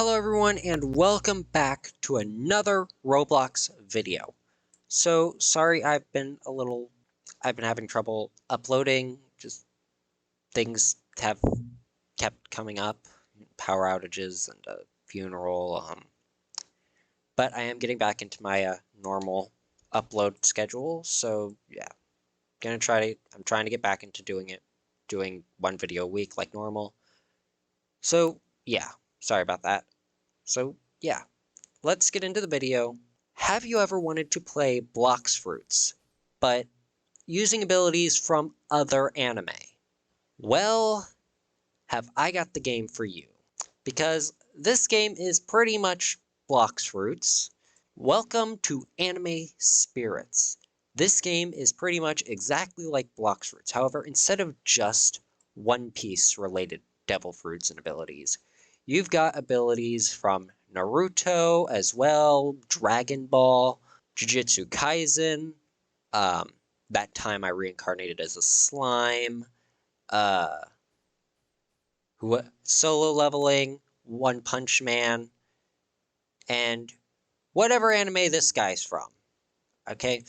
Hello everyone and welcome back to another Roblox video. So sorry I've been having trouble uploading, just things have kept coming up, power outages and a funeral, but I am getting back into my normal upload schedule, so yeah, I'm trying to get back into doing one video a week like normal. So yeah, sorry about that. So yeah. Let's get into the video. Have you ever wanted to play Blox Fruits, but using abilities from other anime? Well, have I got the game for you. Because this game is pretty much Blox Fruits. Welcome to Anime Spirits. This game is pretty much exactly like Blox Fruits. However, instead of just One Piece related devil fruits and abilities, you've got abilities from Naruto as well, Dragon Ball, Jujutsu Kaisen, that time I reincarnated as a slime, solo leveling, One Punch Man, and whatever anime this guy's from. Okay,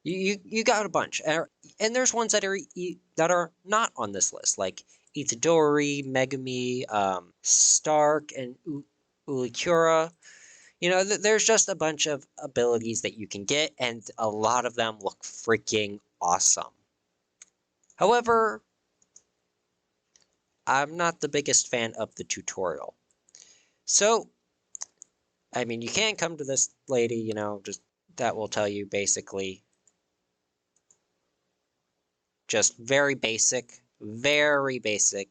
you got a bunch, and there's ones that are not on this list, like Itadori, Megumi, Stark, and Ulikura. You know, there's just a bunch of abilities that you can get, and a lot of them look freaking awesome. However, I'm not the biggest fan of the tutorial. So, I mean, you can come to this lady, you know, just that will tell you basically just very basic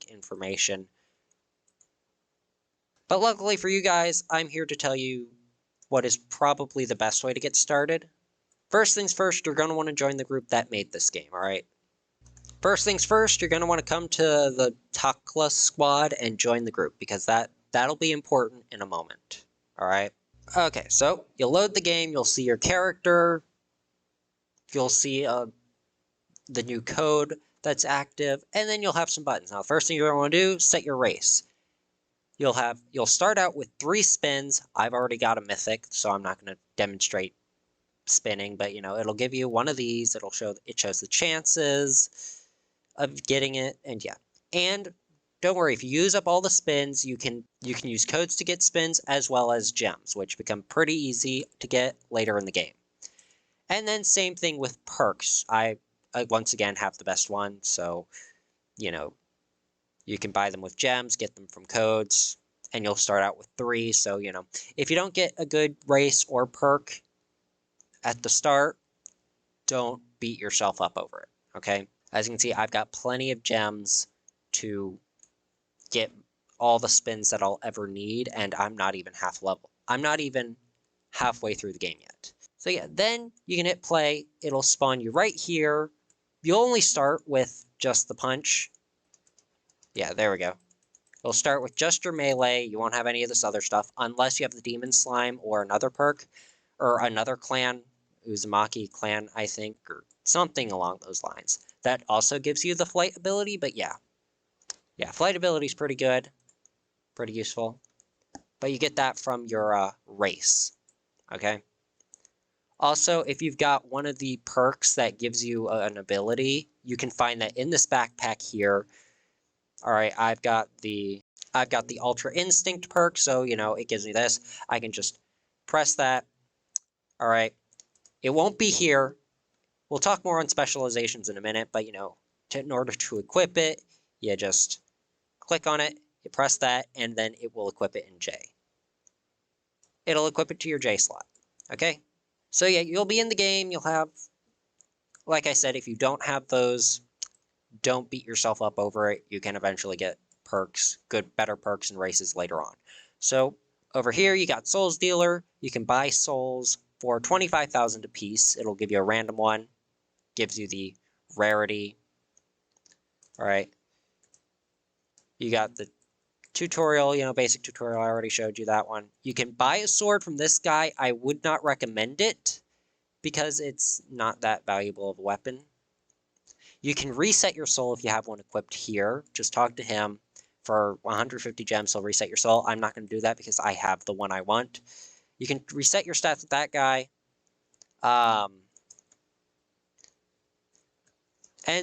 information. But luckily for you guys, I'm here to tell you what is probably the best way to get started. First things first, you're going to want to join the group that made this game, alright? First things first, you're going to want to come to the Takla squad and join the group, because that'll be important in a moment, alright? Okay, so you'll load the game, you'll see your character, you'll see the new code that's active, and then you'll have some buttons. Now, the first thing you're going to want to do, set your race. You'll start out with 3 spins. I've already got a mythic, so I'm not going to demonstrate spinning, but you know, it'll give you one of these. It shows the chances of getting it, and yeah. And don't worry, if you use up all the spins, you can use codes to get spins as well as gems, which become pretty easy to get later in the game. And then same thing with perks. I once again have the best one, so you know, you can buy them with gems, get them from codes, and you'll start out with 3. So, you know, if you don't get a good race or perk at the start, don't beat yourself up over it, okay? As you can see, I've got plenty of gems to get all the spins that I'll ever need, and I'm not even half level. I'm not even halfway through the game yet. So yeah, then you can hit play. It'll spawn you right here. You'll only start with just the punch. Yeah, there we go. It'll start with just your melee. You won't have any of this other stuff unless you have the demon slime or another perk or another clan, Uzumaki clan, I think, or something along those lines. That also gives you the flight ability, but yeah. Yeah, flight ability is pretty good, pretty useful. But you get that from your race, okay? Also, if you've got one of the perks that gives you an ability, you can find that in this backpack here. Alright, I've got the Ultra Instinct perk, so, you know, it gives me this. I can just press that. Alright, it won't be here. We'll talk more on specializations in a minute, but, you know, in order to equip it, you just click on it, you press that, and then it will equip it in J. It'll equip it to your J slot, okay? So, yeah, you'll be in the game, you'll have, like I said, if you don't have those, don't beat yourself up over it. You can eventually get perks, better perks and races later on. So over here, you got Souls Dealer. You can buy souls for 25,000 apiece. It'll give you a random one. Gives you the rarity. All right. You got the tutorial, you know, basic tutorial. I already showed you that one. You can buy a sword from this guy. I would not recommend it because it's not that valuable of a weapon. You can reset your soul if you have one equipped here. Just talk to him, for 150 gems, he'll reset your soul. I'm not going to do that because I have the one I want. You can reset your stats with that guy. And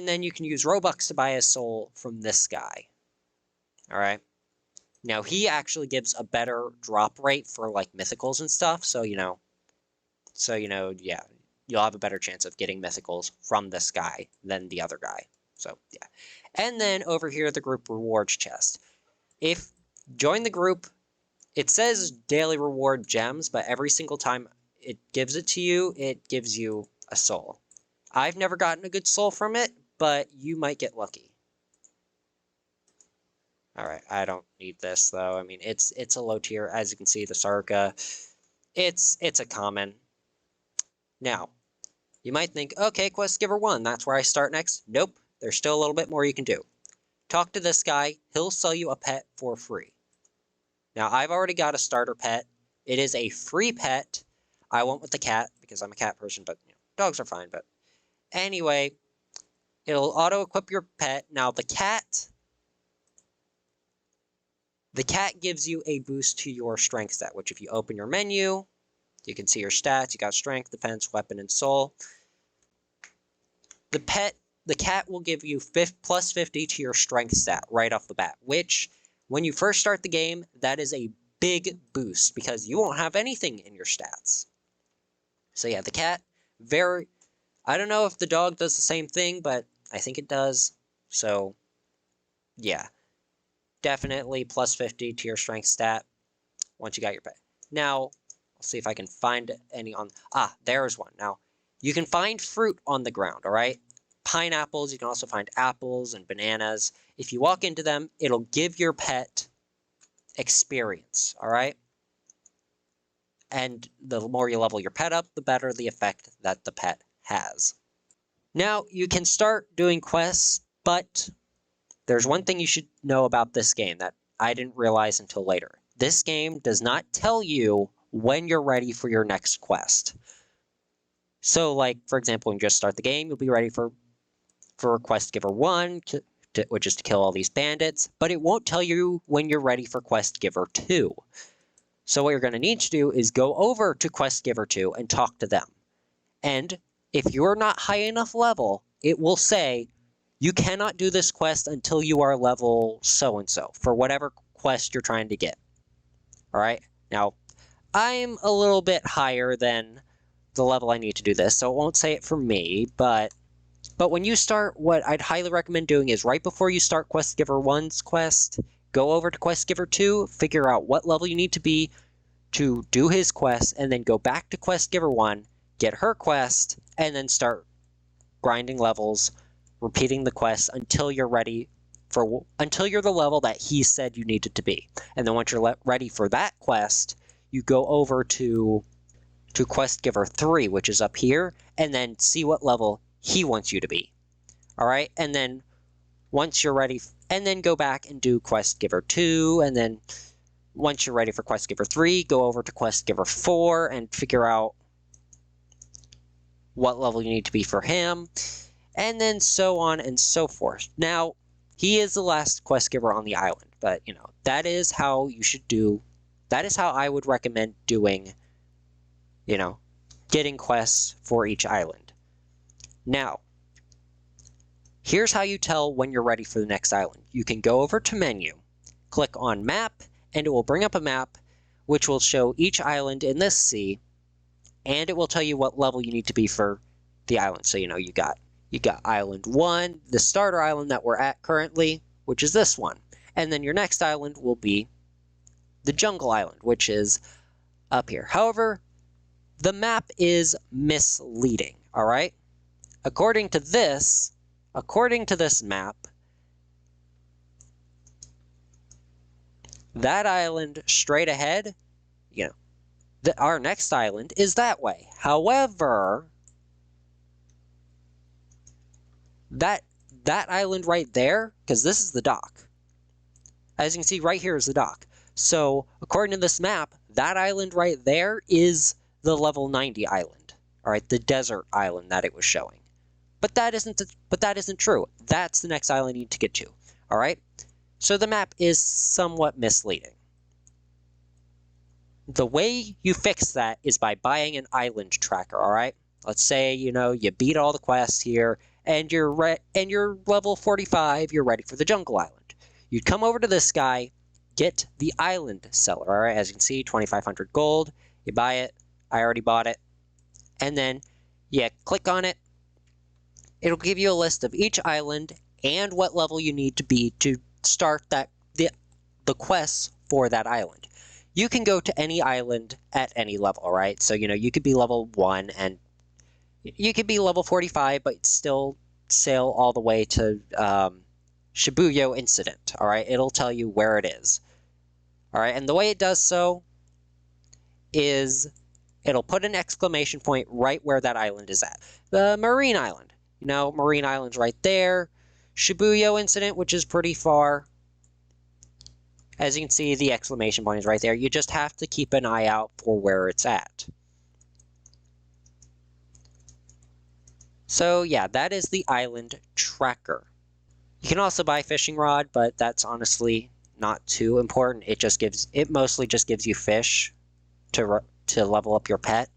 then you can use Robux to buy a soul from this guy. Alright? Now, he actually gives a better drop rate for, like, mythicals and stuff, so, yeah, you'll have a better chance of getting mythicals from this guy than the other guy. So, yeah. And then, over here, the group rewards chest. Join the group, it says daily reward gems, but every single time it gives it to you, it gives you a soul. I've never gotten a good soul from it, but you might get lucky. Alright, I don't need this, though. I mean, it's a low tier. As you can see, the Sarka, it's a common. Now, you might think, okay, Quest Giver 1, that's where I start next. Nope, there's still a little bit more you can do. Talk to this guy. He'll sell you a pet for free. Now, I've already got a starter pet. It is a free pet. I went with the cat, because I'm a cat person, but dogs are fine. But anyway, it'll auto-equip your pet. Now, the cat gives you a boost to your strength stat, which if you open your menu, you can see your stats. You got strength, defense, weapon, and soul. The cat will give you plus 50 to your strength stat right off the bat, which, when you first start the game, that is a big boost because you won't have anything in your stats. So yeah, the cat, I don't know if the dog does the same thing, but I think it does. So, yeah. Definitely plus 50 to your strength stat once you got your pet. Now, I'll see if I can find any on... there's one. Now, you can find fruit on the ground, alright? Pineapples, you can also find apples and bananas. If you walk into them, it'll give your pet experience, alright? And the more you level your pet up, the better the effect that the pet has. Now, you can start doing quests, but there's one thing you should know about this game that I didn't realize until later. This game does not tell you when you're ready for your next quest. So, like, for example, when you just start the game, you'll be ready for Quest Giver 1, which is to kill all these bandits, but it won't tell you when you're ready for Quest Giver 2. So what you're going to need to do is go over to Quest Giver 2 and talk to them. And if you're not high enough level, it will say, you cannot do this quest until you are level so-and-so, for whatever quest you're trying to get. Alright? Now, I'm a little bit higher than the level I need to do this, so it won't say it for me, but when you start, what I'd highly recommend doing is right before you start Quest Giver 1's quest, go over to Quest Giver 2, figure out what level you need to be to do his quest, and then go back to Quest Giver 1, get her quest, and then start grinding levels, repeating the quest until you're ready until you're the level that he said you needed to be. And then once you're ready for that quest, you go over to Quest Giver 3, which is up here, and then see what level he wants you to be. Alright? And then once you're ready, and then go back and do Quest Giver 2, and then once you're ready for Quest Giver 3, go over to Quest Giver 4 and figure out what level you need to be for him, and then so on and so forth. Now, he is the last quest giver on the island, but, that is how you should do, that is how I would recommend doing, getting quests for each island. Now, here's how you tell when you're ready for the next island. You can go over to menu, click on map, and it will bring up a map which will show each island in this sea, and it will tell you what level you need to be for the island. So, you got Island 1, the starter island that we're at currently, which is this one. And then your next island will be the Jungle Island, which is up here. However, the map is misleading, alright? According to this map, that island straight ahead, our next island is that way. However, that island right there, because this is the dock. As you can see, right here is the dock. So, according to this map, that island right there is the level 90 island. Alright, the desert island that it was showing. But that isn't true. That's the next island you need to get to. Alright? So the map is somewhat misleading. The way you fix that is by buying an island tracker, alright? Let's say, you beat all the quests here, and you're level 45, you're ready for the jungle island. You'd come over to this guy, get the island seller, alright? As you can see, 2,500 gold. You buy it. I already bought it. And then, click on it. It'll give you a list of each island and what level you need to be to start the quests for that island. You can go to any island at any level, right? So, you could be level 1 and you could be level 45, but still sail all the way to Shibuya Incident, all right? It'll tell you where it is. All right, and the way it does so is it'll put an exclamation point right where that island is at. The Marine Island. Marine Island's right there. Shibuya Incident, which is pretty far. As you can see, the exclamation point is right there. You just have to keep an eye out for where it's at. So yeah, that is the island tracker. You can also buy a fishing rod, but that's honestly not too important. It mostly just gives you fish to level up your pet.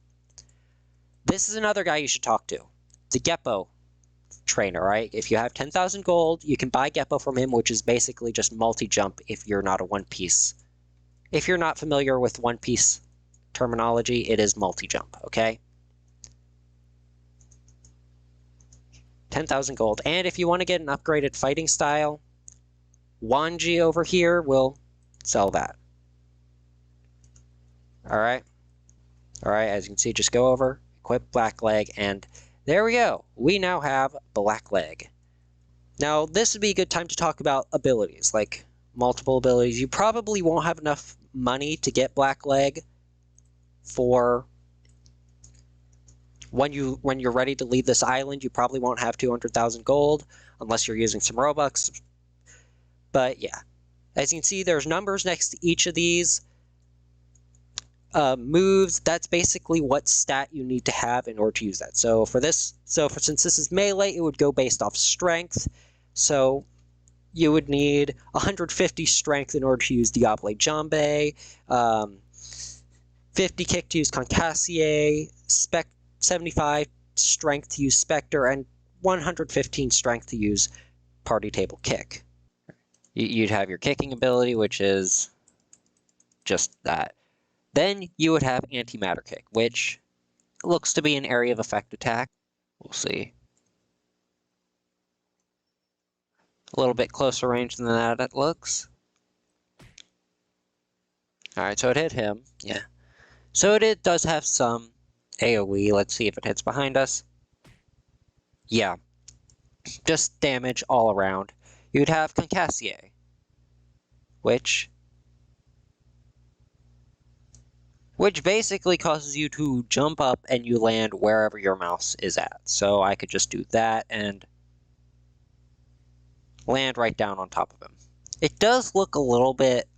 This is another guy you should talk to. The Geppo trainer, right? If you have 10,000 gold, you can buy Geppo from him, which is basically just multi-jump if you're not a One Piece. If you're not familiar with One Piece terminology, it is multi-jump, okay? 10,000 gold. And if you want to get an upgraded fighting style, Wanji over here will sell that. Alright, as you can see, just go over, equip Blackleg, and there we go. We now have Blackleg. Now, this would be a good time to talk about abilities, like multiple abilities. You probably won't have enough money to get Blackleg for when you're ready to leave this island. You probably won't have 200,000 gold unless you're using some Robux. But yeah, as you can see, there's numbers next to each of these moves. That's basically what stat you need to have in order to use that. So since this is melee, it would go based off strength. So you would need 150 strength in order to use Diable Jambe, 50 kick to use Concassier, 75 strength to use Spectre, and 115 strength to use Party Table Kick. You'd have your kicking ability, which is just that. Then you would have Antimatter Kick, which looks to be an area of effect attack. We'll see. A little bit closer range than that, it looks. Alright, so it hit him. Yeah. So it does have some AoE. Let's see if it hits behind us. Yeah. Just damage all around. You'd have Concassier, which basically causes you to jump up and you land wherever your mouse is at. So I could just do that and land right down on top of him. It does look a little bit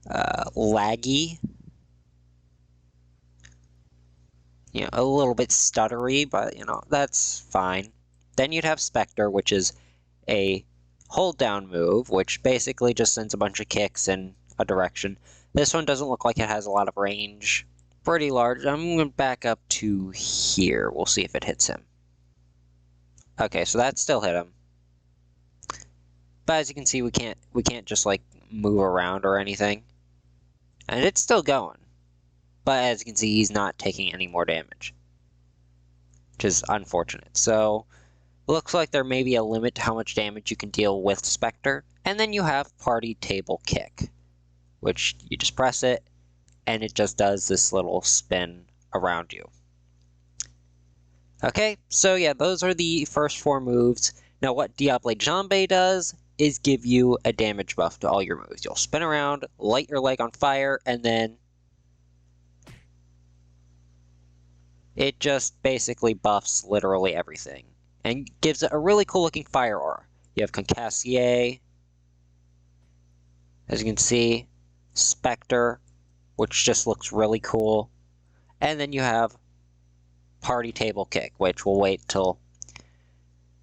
laggy. A little bit stuttery, but, that's fine. Then you'd have Spectre, which is a hold-down move, which basically just sends a bunch of kicks in a direction. This one doesn't look like it has a lot of range. Pretty large. I'm going to back up to here. We'll see if it hits him. Okay, so that still hit him. But as you can see, we can't just, move around or anything. And it's still going. But as you can see, he's not taking any more damage, which is unfortunate. So, looks like there may be a limit to how much damage you can deal with Spectre. And then you have Party Table Kick, which you just press it, and it just does this little spin around you. Okay, so yeah, those are the first 4 moves. Now what Diable Jambe does is give you a damage buff to all your moves. You'll spin around, light your leg on fire, and then it just basically buffs literally everything, and gives it a really cool looking fire aura. You have Concassier, as you can see, Spectre, which just looks really cool, and then you have Party Table Kick, which will wait till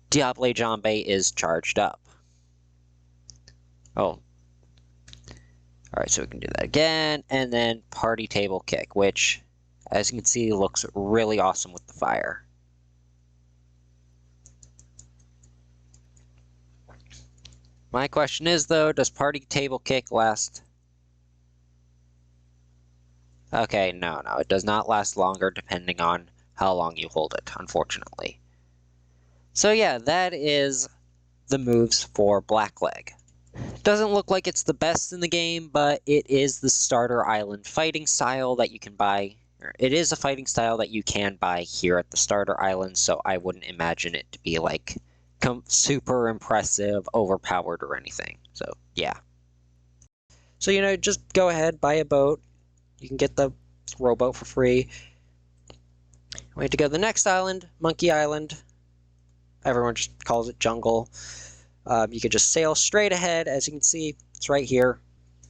Diable Jambe is charged up. Oh. Alright, so we can do that again, and then party table kick, which, as you can see, looks really awesome with the fire. My question is, though, does party table kick last? Okay, no, it does not last longer depending on how long you hold it, unfortunately. So yeah, that is the moves for Blackleg. Doesn't look like it's the best in the game, but it is the starter island fighting style that you can buy. It is a fighting style that you can buy here at the starter island, so I wouldn't imagine it to be like super impressive, overpowered, or anything. So yeah. So just go ahead, buy a boat. You can get the rowboat for free. We have to go to the next island, Monkey Island. Everyone just calls it Jungle. You could just sail straight ahead, as you can see, it's right here.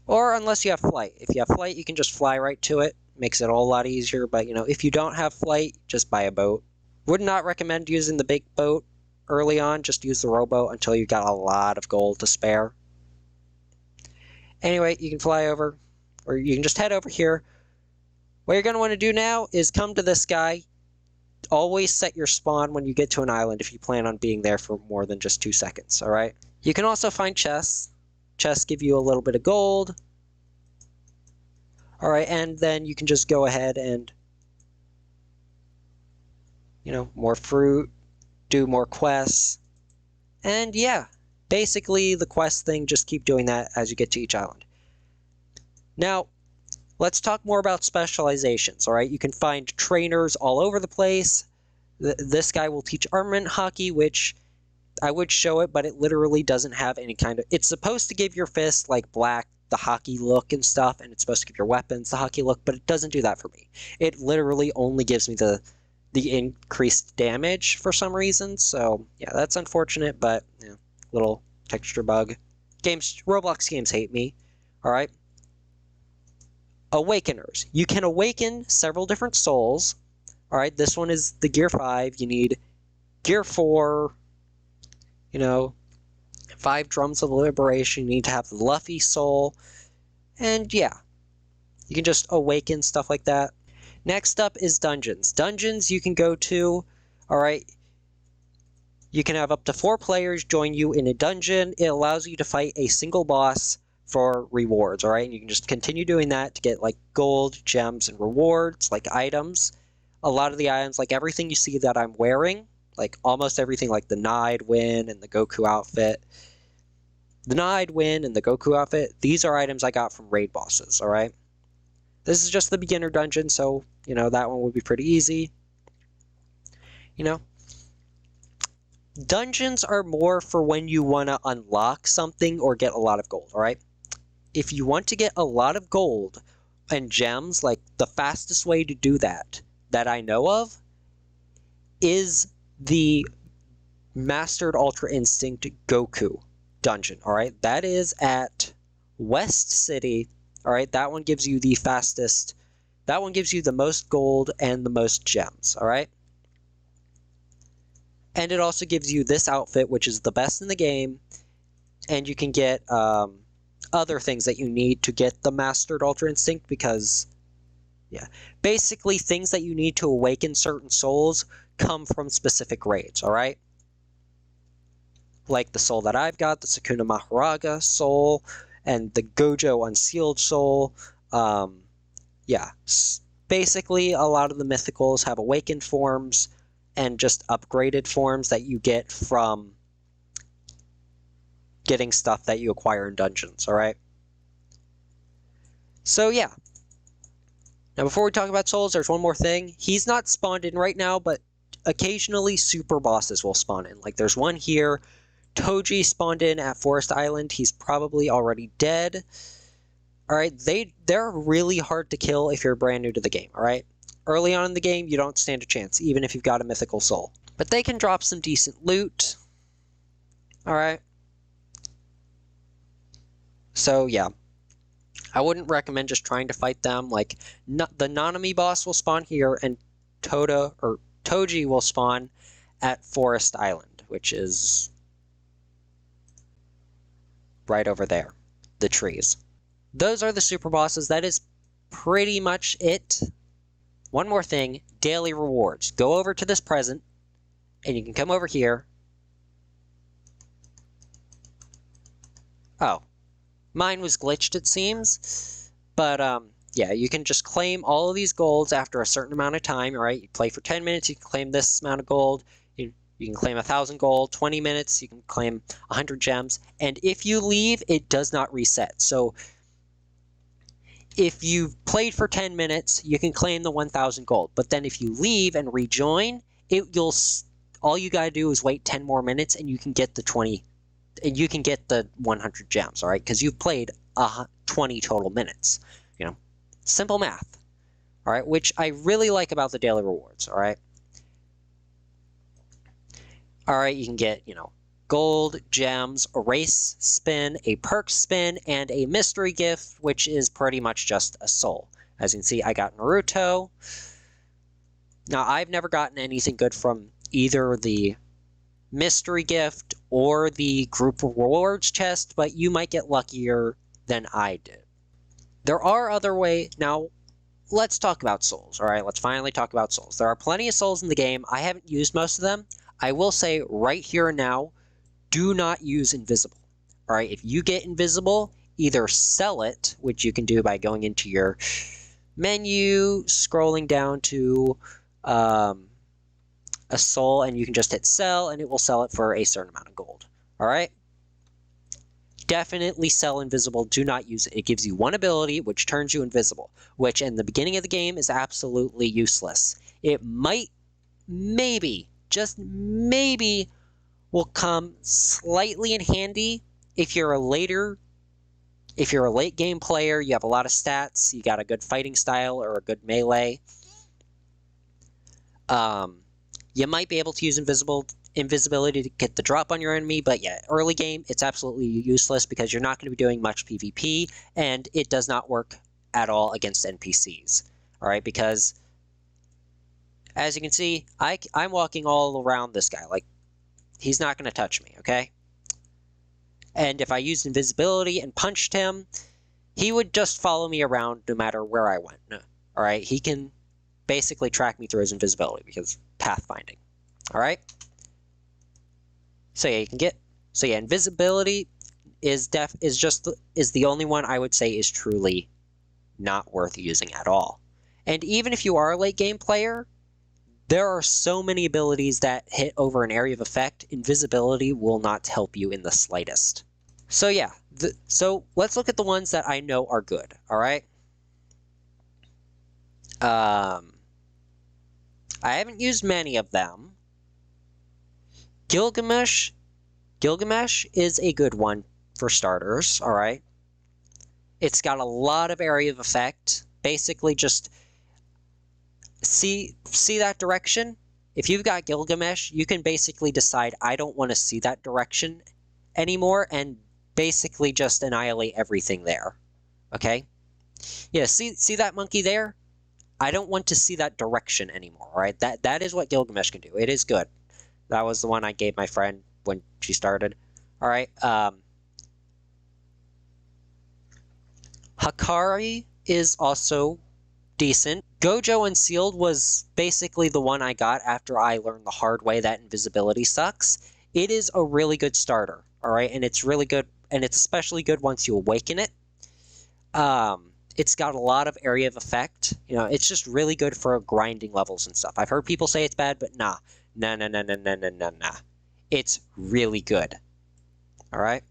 Or unless you have flight. If you have flight, you can just fly right to it. Makes it a whole lot easier, but if you don't have flight, just buy a boat. Would not recommend using the big boat early on, just use the rowboat until you got a lot of gold to spare. Anyway, you can fly over, or you can just head over here. What you're going to want to do now is come to this guy. Always set your spawn when you get to an island if you plan on being there for more than just 2 seconds, alright? You can also find chests. Chests give you a little bit of gold. Alright, and then you can just go ahead and, more fruit, do more quests. And yeah, basically the quest thing, just keep doing that as you get to each island. Now, let's talk more about specializations, alright? You can find trainers all over the place. This guy will teach armament hockey, which I would show it, but it literally doesn't have any kind of... It's supposed to give your fist, like, black, the hockey look and stuff, and it's supposed to give your weapons the hockey look, but it doesn't do that for me. It literally only gives me the increased damage for some reason, so yeah, that's unfortunate, but little texture bug. Roblox games hate me, alright? Awakeners. You can awaken several different souls. Alright, this one is the Gear 5. You need Gear 4, 5 Drums of Liberation. You need to have the Luffy soul. And yeah, you can just awaken stuff like that. Next up is dungeons. Dungeons you can go to, alright, you can have up to 4 players join you in a dungeon. It allows you to fight a single boss for rewards, alright? And you can just continue doing that to get, like, gold, gems, and rewards, like items. A lot of the items, like everything you see that I'm wearing, like almost everything, like the Nide Win and the Goku outfit. The Nide Win and the Goku outfit, these are items I got from raid bosses, alright? This is just the beginner dungeon, so, that one would be pretty easy. Dungeons are more for when you want to unlock something or get a lot of gold, alright? If you want to get a lot of gold and gems, like the fastest way to do that I know of is the Mastered Ultra Instinct Goku dungeon, alright? That is at West City, alright? That one gives you the fastest, that one gives you the most gold and the most gems, alright? And it also gives you this outfit, which is the best in the game, and you can get other things that you need to get the Mastered Ultra Instinct, because, yeah, basically things that you need to awaken certain souls come from specific raids, alright? Like the soul that I've got, the Sukuna Maharaga soul, and the Gojo Unsealed soul. Yeah, basically a lot of the mythicals have awakened forms and just upgraded forms that you get from getting stuff that you acquire in dungeons, alright? So yeah. Now before we talk about souls, there's one more thing. He's not spawned in right now, but occasionally super bosses will spawn in. Like there's one here. Toji spawned in at Forest Island. He's probably already dead. Alright, they're really hard to kill if you're brand new to the game, alright? Early on in the game, you don't stand a chance, even if you've got a mythical soul. But they can drop some decent loot. Alright. So, yeah. I wouldn't recommend just trying to fight them. Like, the Nanami boss will spawn here, and Toji will spawn at Forest Island, which is right over there. the trees. Those are the super bosses. That is pretty much it. One more thing, daily rewards. Go over to this present, and you can come over here. Oh, mine was glitched, it seems. But, yeah, you can just claim all of these golds after a certain amount of time, right? You play for 10 minutes, you can claim this amount of gold. You can claim 1,000 gold. 20 minutes, you can claim 100 gems. And if you leave, it does not reset. So if you've played for 10 minutes, you can claim the 1,000 gold. But then if you leave and rejoin, all you gotta do is wait 10 more minutes, and you can get the 100 gems, all right? Because you've played 20 total minutes. You know, simple math, all right? Which I really like about the daily rewards, all right? All right, you can get, gold, gems, a race spin, a perk spin, and a mystery gift, which is pretty much just a soul. As you can see, I got Naruto. Now, I've never gotten anything good from either the mystery gift or the group rewards chest, but you might get luckier than I did. There are other ways. Now, let's talk about souls, all right? Let's finally talk about souls. There are plenty of souls in the game. I haven't used most of them. I will say right here and now, do not use invisible. All right, if you get invisible, either sell it, which you can do by going into your menu, scrolling down to a soul, and you can just hit sell, and it will sell it for a certain amount of gold. All right? Definitely sell invisible. Do not use it. It gives you one ability, which turns you invisible, which in the beginning of the game is absolutely useless. It might, maybe, just maybe, will come slightly in handy if you're a late game player, you have a lot of stats, you got a good fighting style or a good melee. You might be able to use invisibility to get the drop on your enemy, but yeah, early game, it's absolutely useless because you're not going to be doing much PvP, and it does not work at all against NPCs. All right, because as you can see, I'm walking all around this guy. Like, he's not going to touch me, okay? And if I used invisibility and punched him, he would just follow me around no matter where I went. All right? He can basically track me through his invisibility because pathfinding. All right? So yeah, invisibility is the only one I would say is truly not worth using at all. And even if you are a late game player, there are so many abilities that hit over an area of effect. Invisibility will not help you in the slightest. So yeah, so let's look at the ones that I know are good, all right? I haven't used many of them. Gilgamesh is a good one for starters, all right? It's got a lot of area of effect. Basically just see that direction? If you've got Gilgamesh, you can basically decide, I don't want to see that direction anymore, and basically just annihilate everything there. Okay? Yeah, see that monkey there? I don't want to see that direction anymore, right? That is what Gilgamesh can do. It is good. That was the one I gave my friend when she started. All right. Hakari is also decent. Gojo Unsealed was basically the one I got after I learned the hard way that invisibility sucks. It is a really good starter, all right? And it's really good, and it's especially good once you awaken it. It's got a lot of area of effect. It's just really good for grinding levels and stuff. I've heard people say it's bad, but nah. It's really good. All right?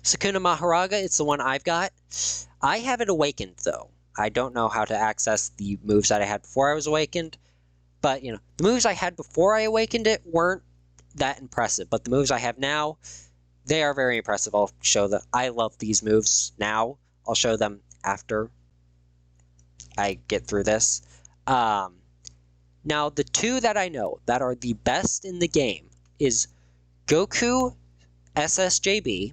Sukuna Maharaga, it's the one I've got. I have it awakened, though. I don't know how to access the moves that I had before I was awakened. But, the moves I had before I awakened it weren't that impressive. But the moves I have now, they are very impressive. I'll show them. I love these moves now. I'll show them after I get through this. Now, the two that I know that are the best in the game is Goku SSJB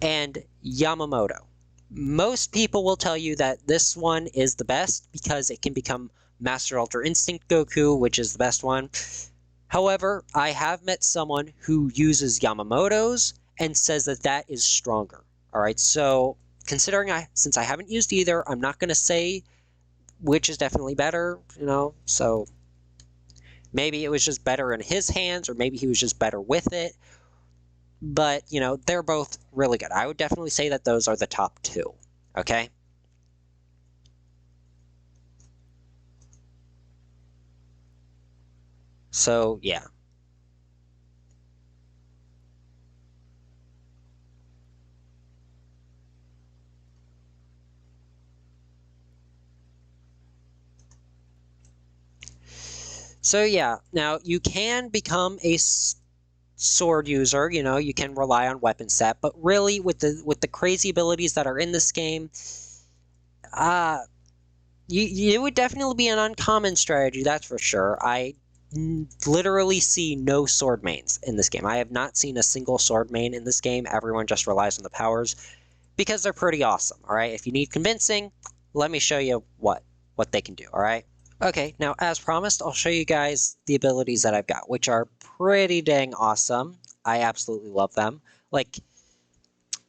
and Yamamoto. Most people will tell you that this one is the best because it can become Master Ultra Instinct Goku, which is the best one. However, I have met someone who uses Yamamoto's and says that that is stronger. All right, so considering since I haven't used either, I'm not going to say which is definitely better, so maybe it was just better in his hands, or maybe he was just better with it. But, they're both really good. I would definitely say that those are the top two, okay? So, yeah. So, yeah. Now, you can become a sword user, you can rely on weapon set, but really with the crazy abilities that are in this game, it would definitely be an uncommon strategy, that's for sure. I literally see no sword mains in this game. I have not seen a single sword main in this game. Everyone just relies on the powers because they're pretty awesome, all right? If you need convincing, let me show you what they can do, all right? Okay, now as promised, I'll show you guys the abilities that I've got, which are pretty dang awesome. I absolutely love them. Like,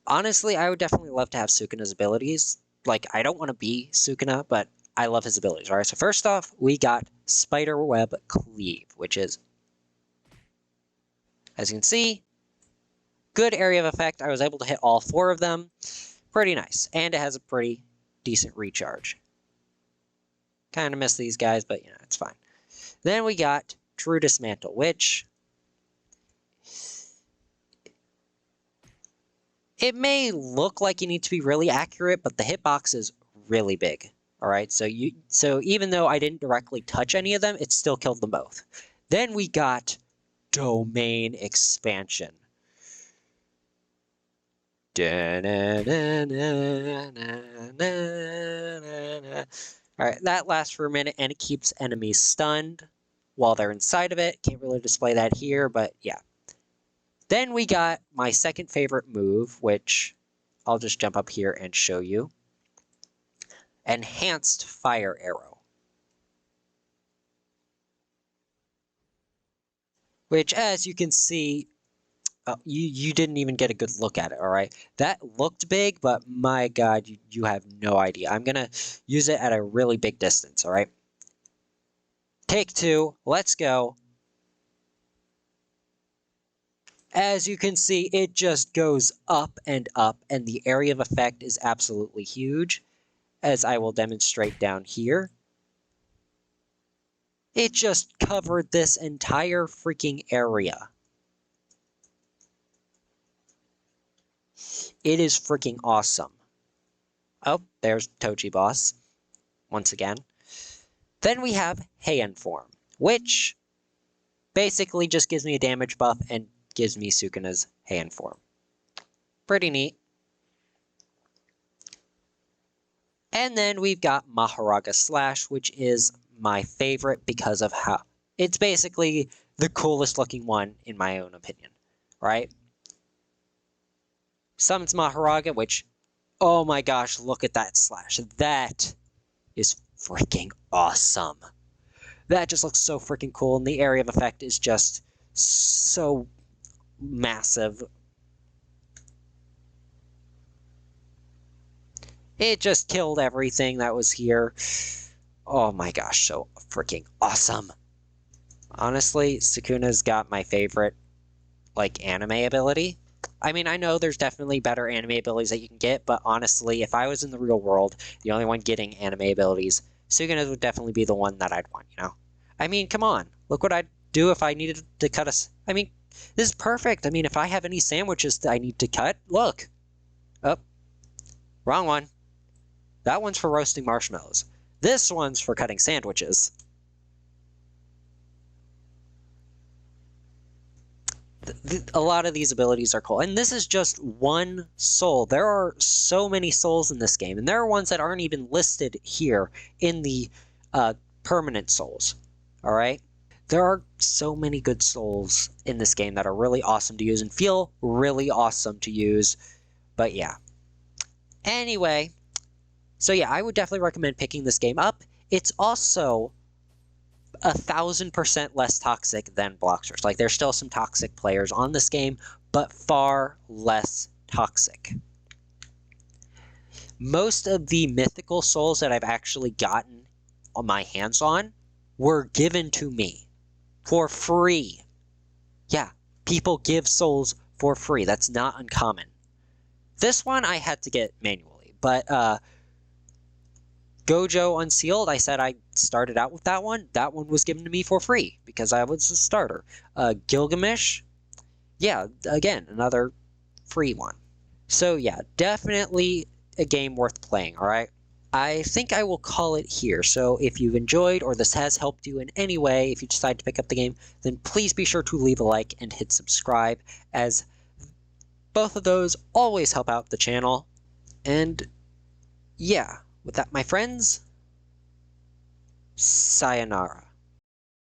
honestly, I would definitely love to have Sukuna's abilities. Like, I don't want to be Sukuna, but I love his abilities. All right, so first off, we got Spiderweb Cleave, which is, as you can see, good area of effect. I was able to hit all 4 of them. Pretty nice. And it has a pretty decent recharge. Kind of miss these guys, but, it's fine. Then we got True Dismantle, which it may look like you need to be really accurate, but the hitbox is really big. All right, so even though I didn't directly touch any of them, it still killed them both. Then we got Domain Expansion. All right, that lasts for a minute, and it keeps enemies stunned while they're inside of it. Can't really display that here, but yeah. Then we got my second favorite move, which I'll just jump up here and show you. Enhanced Fire Arrow. Which, as you can see, you didn't even get a good look at it, all right? That looked big, but my god, you have no idea. I'm going to use it at a really big distance, all right? Take 2, let's go. As you can see, it just goes up, and the area of effect is absolutely huge, as I will demonstrate down here. It just covered this entire freaking area. It is freaking awesome. Oh, there's Toji Boss, once again. Then we have Heian Form, which basically just gives me a damage buff and gives me Sukuna's Heian Form. Pretty neat. And then we've got Maharaga Slash, which is my favorite because of how it's basically the coolest looking one in my own opinion, right? Summons Maharaga, which, oh my gosh, look at that slash. That is freaking awesome. That just looks so freaking cool, and the area of effect is just so massive. It just killed everything that was here. Oh my gosh, so freaking awesome. Honestly, Sukuna's got my favorite, anime ability. I mean, I know there's definitely better anime abilities that you can get, but honestly, if I was in the real world, the only one getting anime abilities, Sukuna would definitely be the one that I'd want, I mean, come on. Look what I'd do if I needed to cut I mean, this is perfect. I mean, if I have any sandwiches that I need to cut, look. Oh, wrong one. That one's for roasting marshmallows. This one's for cutting sandwiches. A lot of these abilities are cool. And this is just one soul. There are so many souls in this game. And there are ones that aren't even listed here in the permanent souls. All right? There are so many good souls in this game that are really awesome to use and feel really awesome to use. But yeah. Anyway, so yeah, I would definitely recommend picking this game up. It's also 1,000% less toxic than Bloxers. There's still some toxic players on this game, but far less toxic. Most of the mythical souls that I've actually gotten on my hands on were given to me for free. Yeah, people give souls for free. That's not uncommon. This one I had to get manually, but Gojo Unsealed, I said I started out with that one. That one was given to me for free because I was a starter. Gilgamesh, yeah, again, another free one. So yeah, definitely a game worth playing, alright? I think I will call it here. So if you've enjoyed or this has helped you in any way, if you decide to pick up the game, then please be sure to leave a like and hit subscribe, as both of those always help out the channel. And yeah, with that, my friends, sayonara.